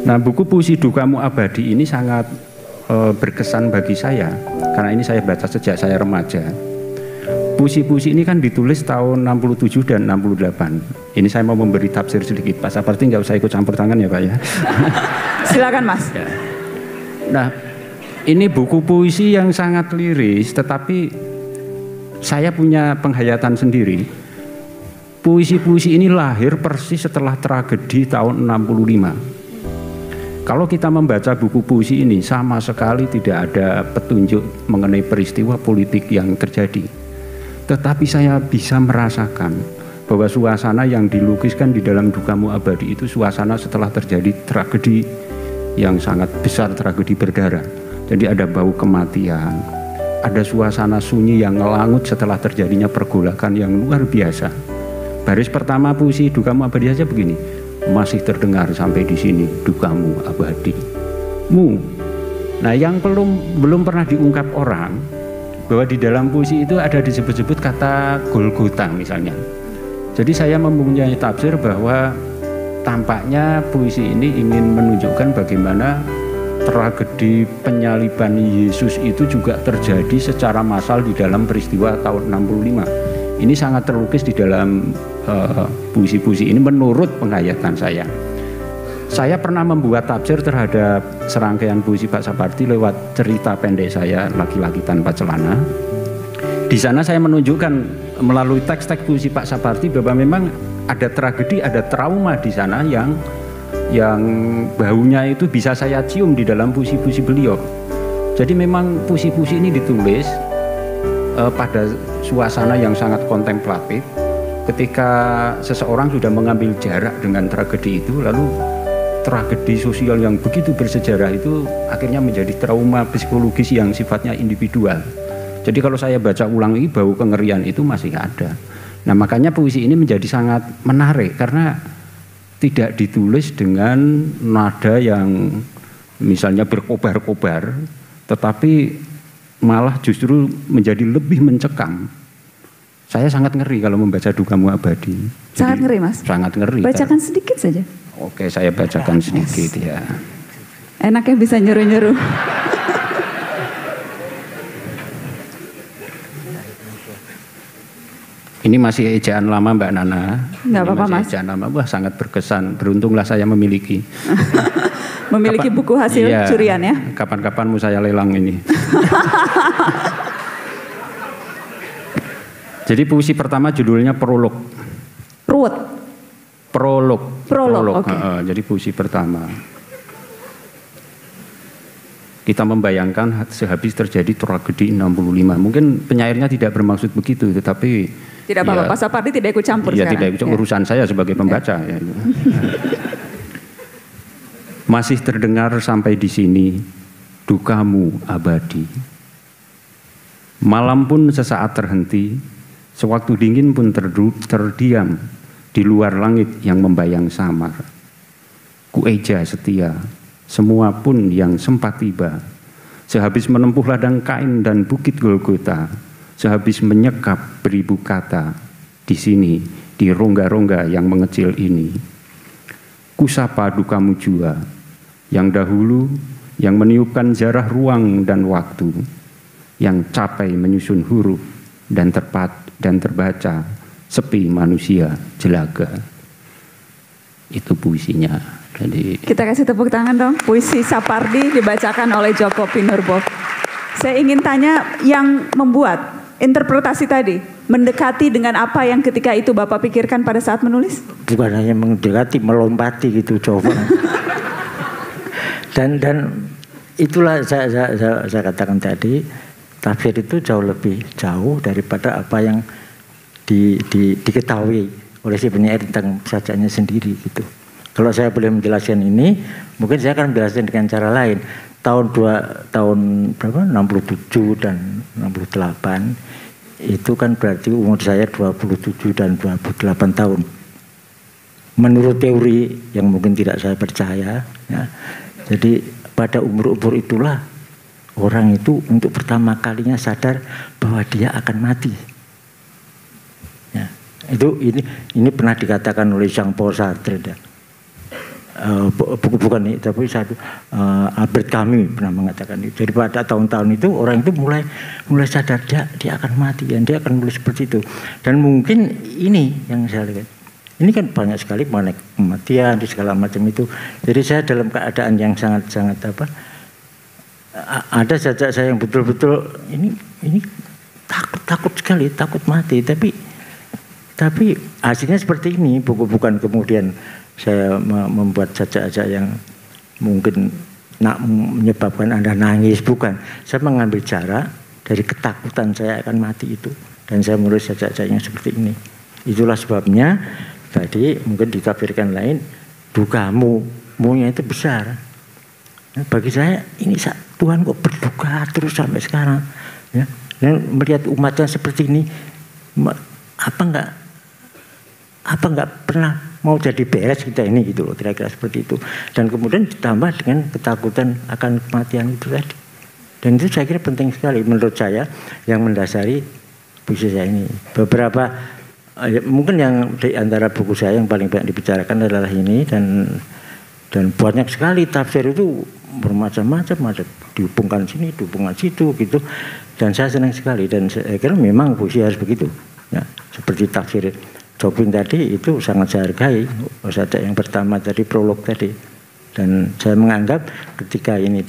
Nah, buku puisi Dukamu Abadi ini sangat berkesan bagi saya karena ini saya baca sejak saya remaja. Puisi-puisi ini kan ditulis tahun 67 dan 68. Ini saya mau memberi tafsir sedikit. Pak Sapardi nggak usah ikut campur tangan ya Pak ya. Silakan Mas. Ya. Nah, ini buku puisi yang sangat liris, tetapi saya punya penghayatan sendiri. Puisi-puisi ini lahir persis setelah tragedi tahun 65. Kalau kita membaca buku puisi ini sama sekali tidak ada petunjuk mengenai peristiwa politik yang terjadi. Tetapi saya bisa merasakan bahwa suasana yang dilukiskan di dalam Dukamu Abadi itu suasana setelah terjadi tragedi yang sangat besar, tragedi berdarah. Jadi ada bau kematian, ada suasana sunyi yang ngelangut setelah terjadinya pergolakan yang luar biasa. Baris pertama puisi Dukamu Abadi saja begini. Masih terdengar sampai di sini dukamu abadi-mu. Nah, yang belum pernah diungkap orang bahwa di dalam puisi itu ada disebut-sebut kata Golgota misalnya. Jadi saya mempunyai tafsir bahwa tampaknya puisi ini ingin menunjukkan bagaimana tragedi penyaliban Yesus itu juga terjadi secara massal di dalam peristiwa tahun 65. Ini sangat terlukis di dalam puisi-puisi ini menurut penghayatan saya. Saya pernah membuat tafsir terhadap serangkaian puisi Pak Sapardi lewat cerita pendek saya Laki-laki Tanpa Celana. Di sana saya menunjukkan melalui teks-teks puisi Pak Sapardi bahwa memang ada tragedi, ada trauma di sana yang baunya itu bisa saya cium di dalam puisi-puisi beliau. Jadi memang puisi-puisi ini ditulis pada suasana yang sangat kontemplatif ketika seseorang sudah mengambil jarak dengan tragedi itu, lalu tragedi sosial yang begitu bersejarah itu akhirnya menjadi trauma psikologis yang sifatnya individual. Jadi kalau saya baca ulang ini bau kengerian itu masih ada. Nah, makanya puisi ini menjadi sangat menarik karena tidak ditulis dengan nada yang misalnya berkobar-kobar, tetapi malah justru menjadi lebih mencekam. Saya sangat ngeri kalau membaca Dukamu Abadi. Sangat ngeri Mas? Sangat ngeri. Bacakan sedikit saja. Oke, saya bacakan sedikit ya. Enak ya bisa nyuruh-nyuruh. Ini masih ejaan lama Mbak Nana. Enggak apa-apa Mas. Ejaan lama, wah sangat berkesan. Beruntunglah saya memiliki. Memiliki buku hasil curian ya. Kapan-kapan mau saya lelang ini. Jadi puisi pertama judulnya Prolog. Prolog. Okay. Jadi puisi pertama. Kita membayangkan sehabis terjadi tragedi 65. Mungkin penyairnya tidak bermaksud begitu, tetapi tidak apa-apa. Pak Sapardi tidak ikut campur. Ya, tidak ikut urusan saya sebagai pembaca. Ya. Masih terdengar sampai di sini dukamu abadi. Malam pun sesaat terhenti, sewaktu dingin pun terdiam di luar langit yang membayang samar. Kueja setia, semua pun yang sempat tiba. Sehabis menempuh ladang Kain dan bukit Golgota, sehabis menyekap beribu kata di sini, di rongga-rongga yang mengecil ini. Kusapa dukamu jua, yang dahulu, yang meniupkan jarah ruang dan waktu, yang capai menyusun huruf dan terbaca, sepi manusia jelaga. Itu puisinya. Jadi kita kasih tepuk tangan dong. Puisi Sapardi dibacakan oleh Djoko Pinurbo. Saya ingin tanya yang membuat interpretasi tadi mendekati dengan apa yang ketika itu Bapak pikirkan pada saat menulis? Bukan hanya mendekati, melompati gitu coba. dan itulah saya katakan tadi, tafsir itu jauh daripada apa yang diketahui oleh si penyair tentang bacaannya sendiri gitu. Kalau saya boleh menjelaskan ini, mungkin saya akan menjelaskan dengan cara lain. Tahun berapa? 67 dan 68 itu kan berarti umur saya 27 dan 28 tahun. Menurut teori yang mungkin tidak saya percaya, ya. Jadi pada umur-umur itulah orang itu untuk pertama kalinya sadar bahwa dia akan mati. Ya. Ini pernah dikatakan oleh Jean-Paul Sartre. Ya. bukan ini, tapi satu Albert Camus pernah mengatakan itu. Jadi pada tahun-tahun itu orang itu mulai sadar dia akan mati dan dia akan mulai seperti itu. Dan mungkin ini yang saya lihat. Ini kan banyak sekali mengenai kematian di segala macam itu. Jadi saya dalam keadaan yang sangat-sangat ada sajak saya yang betul-betul ini takut sekali, takut mati. Tapi hasilnya seperti ini. Bukan kemudian saya membuat sajak-sajak yang mungkin menyebabkan Anda nangis, bukan. Saya mengambil cara dari ketakutan saya akan mati itu, dan saya menulis sajak-sajak yang seperti ini. Itulah sebabnya tadi mungkin dikafirkan lain, dukamu-munya itu besar. Nah, bagi saya ini Tuhan kok berduka terus sampai sekarang, ya. Dan melihat umatnya seperti ini, apa enggak pernah mau jadi beres kita ini gitu loh, kira-kira seperti itu. Dan kemudian ditambah dengan ketakutan akan kematian itu tadi. Dan itu saya kira penting sekali menurut saya yang mendasari puisi saya ini. Beberapa mungkin yang di antara buku saya yang paling banyak dibicarakan adalah ini, dan banyak sekali tafsir itu bermacam-macam, ada dihubungkan sini, dihubungkan situ gitu. Dan saya senang sekali, dan saya kira memang puisi harus begitu. Ya, seperti tafsir Jokpin tadi itu sangat saya hargai, sajak yang pertama tadi, prolog tadi. Dan saya menganggap ketika ini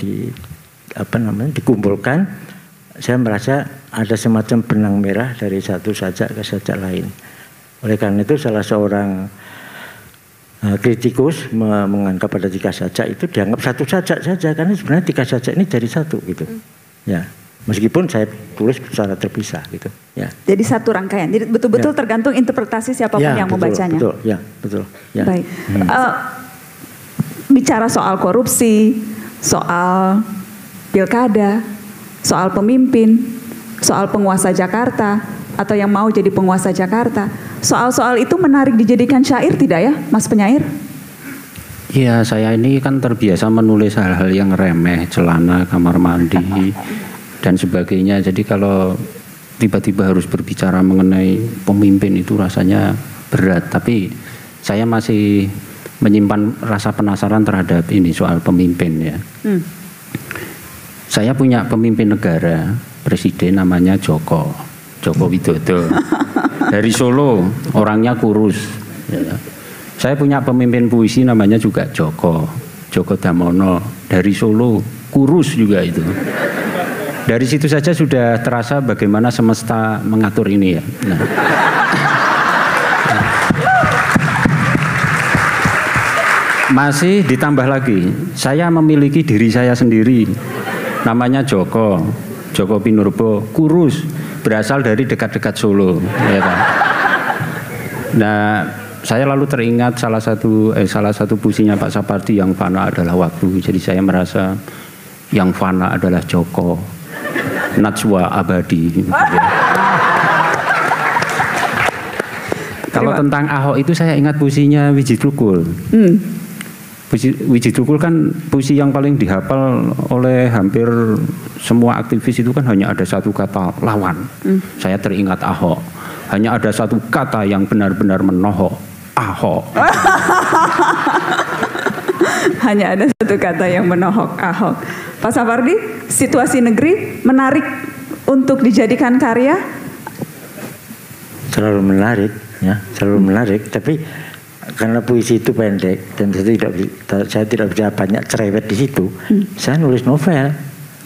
dikumpulkan, saya merasa ada semacam benang merah dari satu sajak ke sajak lain. Oleh karena itu salah seorang kritikus menganggap ada 3 sajak itu dianggap satu sajak saja, karena sebenarnya 3 sajak ini jadi satu gitu. Ya. Meskipun saya tulis secara terpisah gitu, ya. Jadi satu rangkaian. Jadi betul-betul tergantung interpretasi siapapun yang membacanya. Betul. Ya. Baik. Bicara soal korupsi, soal pilkada, soal pemimpin, soal penguasa Jakarta atau yang mau jadi penguasa Jakarta, soal-soal itu menarik dijadikan syair tidak ya, Mas Penyair? Iya, saya ini kan terbiasa menulis hal-hal yang remeh, celana, kamar mandi dan sebagainya. Jadi kalau tiba-tiba harus berbicara mengenai pemimpin itu rasanya berat. Tapi saya masih menyimpan rasa penasaran terhadap ini soal pemimpin ya. Saya punya pemimpin negara, presiden namanya Joko Widodo. Dari Solo, orangnya kurus. Ya. Saya punya pemimpin puisi namanya juga Joko Damono. Dari Solo, kurus juga itu. Dari situ saja sudah terasa bagaimana semesta mengatur ini ya. Nah. Masih ditambah lagi, saya memiliki diri saya sendiri. Namanya Joko Pinurbo, kurus, berasal dari dekat-dekat Solo. Ya kan? Nah, saya lalu teringat salah satu puisinya Pak Sapardi, yang fana adalah waktu. Jadi saya merasa yang fana adalah Joko. Najwa abadi. Kalau tentang Ahok itu saya ingat puisinya Wiji Tukul. Wiji Tukul kan puisi yang paling dihafal oleh hampir semua aktivis, itu kan hanya ada satu kata, lawan. Saya teringat Ahok. Hanya ada satu kata yang benar-benar menohok, Ahok. Hanya ada satu kata yang menohok, Ahok. Pak Sapardi, situasi negeri menarik untuk dijadikan karya? Selalu menarik, ya, selalu menarik. Tapi karena puisi itu pendek dan saya tidak bisa banyak cerewet di situ, saya nulis novel.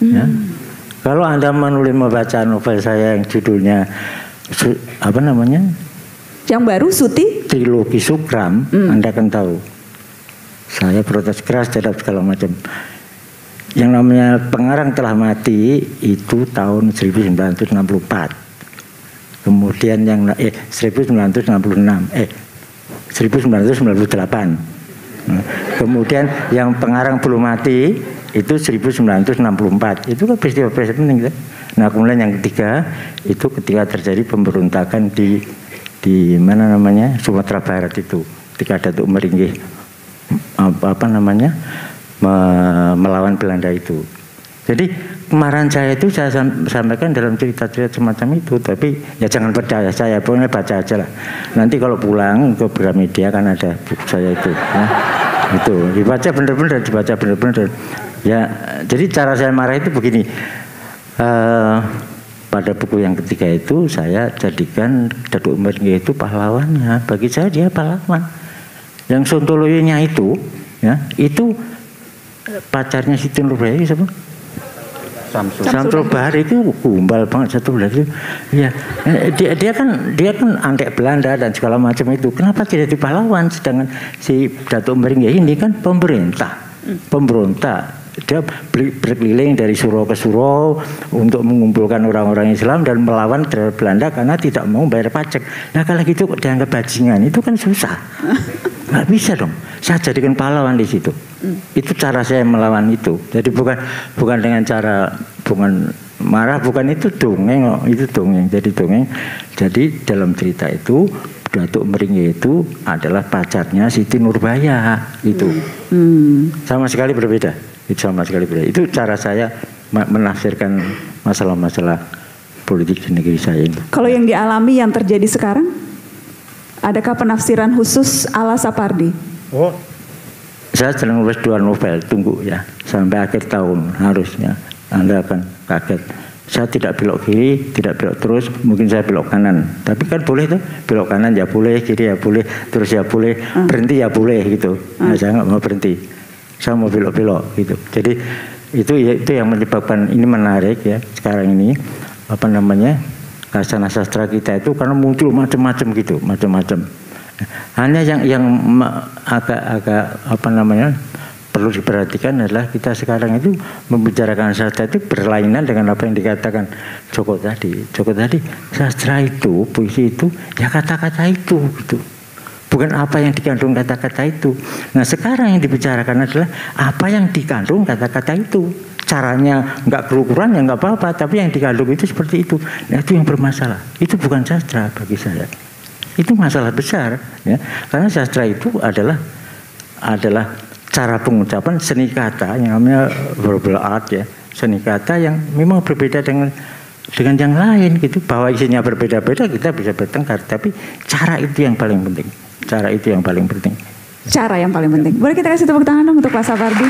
Ya. Kalau Anda membaca novel saya yang judulnya apa namanya? Yang baru, Suti? Trilogi Sukram, Anda akan tahu. Saya protes keras terhadap segala macam. Yang namanya pengarang telah mati itu tahun 1964. Kemudian yang 1998. Kemudian yang pengarang belum mati itu 1964. Itu kan peristiwa penting. Nah, kemudian yang ketiga itu ketika terjadi pemberontakan di mana namanya Sumatera Barat itu, ketika Datuk Meringgi melawan Belanda itu. Jadi kemarahan saya itu saya sampaikan dalam cerita-cerita semacam itu. Tapi ya jangan percaya saya, pokoknya baca aja lah. Nanti kalau pulang ke Gramedia kan ada buku saya itu. Ya. Itu dibaca bener-bener. Ya, jadi cara saya marah itu begini. Pada buku yang ketiga itu saya jadikan Datuk Umeringe itu pahlawannya. Bagi saya dia pahlawan. Yang Sontoloyonya itu, ya, itu pacarnya Siti Nurbaya siapa? Samsul Bahari itu kumbal banget satu itu. Ya, dia kan antek Belanda dan segala macam itu. Kenapa tidak di pahlawan? Sedangkan si Datuk Umeringe ini kan pemberontak. Dia berkeliling dari surau ke surau untuk mengumpulkan orang-orang Islam dan melawan terhadap Belanda karena tidak mau bayar pajak. Nah kalau gitu dianggap bajingan itu kan susah. Nggak bisa dong. Saya jadikan pahlawan di situ. Itu cara saya melawan itu. Jadi bukan dengan cara marah, bukan itu dongeng, itu dongeng. Jadi dongeng. Jadi dalam cerita itu Datuk Umeringe itu adalah pacarnya Siti Nurbaya itu. Sama sekali berbeda. Itu cara saya menafsirkan masalah-masalah politik di negeri saya ini. Kalau yang dialami yang terjadi sekarang, adakah penafsiran khusus ala Sapardi? Oh, saya sedang nulis 2 novel, tunggu ya sampai akhir tahun harusnya. Anda akan kaget. Saya tidak belok kiri, tidak belok terus, mungkin saya belok kanan. Tapi kan boleh tuh, belok kanan ya boleh, kiri ya boleh, terus ya boleh, berhenti ya boleh gitu. Nah, saya nggak mau berhenti. Saya mau belok-belok gitu. Jadi itu yang menyebabkan ini menarik ya sekarang ini Karsana sastra kita itu karena muncul macam-macam gitu, macam-macam. Hanya yang agak perlu diperhatikan adalah kita sekarang itu membicarakan sastra itu berlainan dengan apa yang dikatakan Joko tadi. Sastra itu, puisi itu ya kata-kata itu gitu. Bukan apa yang dikandung kata-kata itu. Nah sekarang yang dibicarakan adalah apa yang dikandung kata-kata itu. Caranya nggak kerukuran ya nggak apa-apa, tapi yang dikandung itu seperti itu. Nah itu yang bermasalah. Itu bukan sastra bagi saya. Itu masalah besar, ya. Karena sastra itu adalah cara pengucapan seni kata yang namanya verbal art ya, seni kata yang memang berbeda dengan yang lain gitu. Bahwa isinya berbeda-beda kita bisa bertengkar, tapi cara itu yang paling penting. Cara yang paling penting. Boleh kita kasih tepuk tangan dong untuk Pak Sapardi?